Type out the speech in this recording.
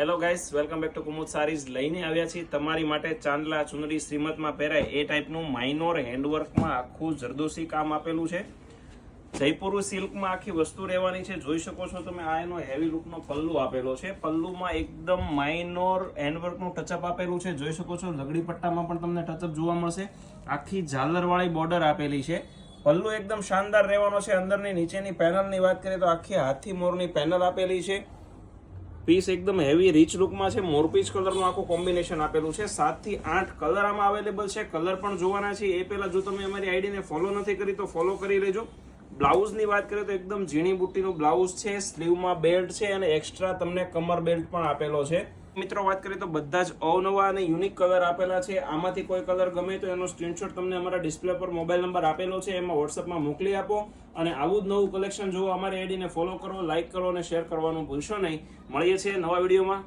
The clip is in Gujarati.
Hello guys, welcome back to Kumud Sarees. લઈને આવ્યા છીએ તમારી માટે ચાંદલા ચુનરી શ્રીમતમાં પહેરાય એ ટાઈપનું માઇનોર હેન્ડવર્કમાં આખું જરદોશી કામ આપેલું છે. જયપુરી સિલ્કમાં આખી વસ્તુ રહેવાની છે. જોઈ શકો છો તમે, આ એનો હેવી લુકનો પલ્લુ આપેલો છે. પલ્લુમાં એકદમ માઇનોર હેન્ડવર્કનું ટચઅપ આપેલું છે. જોઈ શકો છો, લગડી પટ્ટામાં પણ તમને ટચઅપ જોવા મળશે. આખી ઝાલરવાળી બોર્ડર આપેલી છે. પલ્લુ એકદમ શાનદાર રહેવાનો છે. અંદરની નીચેની પેનલની વાત કરીએ તો આખી હાથી મોરની પેનલ આપેલી છે. પીસ એકદમ હેવી રીચ લુકમાં છે. મોરપીચ કલરનું આખું કોમ્બિનેશન આપેલું છે. 7 થી 8 કલર આમાં અવેલેબલ છે. કલર પણ જોવાના છે. એ પહેલા જો તમે અમારી આઈડીને ફોલો નથી કરી તો ફોલો કરી લેજો. બ્લાઉઝની વાત કરીએ તો એકદમ ઝીણી બુટ્ટીનું બ્લાઉઝ છે. સ્લીવમાં બેલ્ટ છે અને એક્સ્ટ્રા તમને કમર બેલ્ટ પણ આપેલો છે. મિત્રો, વાત કરીએ તો બધા જ અવનવા અને યુનિક કલર આપેલા છે. આમાંથી કોઈ કલર ગમે તો એનો સ્ક્રીનશોટ તમને અમારા ડિસ્પ્લે પર મોબાઈલ નંબર આપેલો છે, એમાં વોટ્સઅપમાં મોકલી આપો. અને આવું જ નવું કલેક્શન જોવા અમારી આઈડીને ફોલો કરો, લાઇક કરો અને શેર કરવાનું ભૂલશો નહીં. મળીએ છીએ નવા વિડીયોમાં.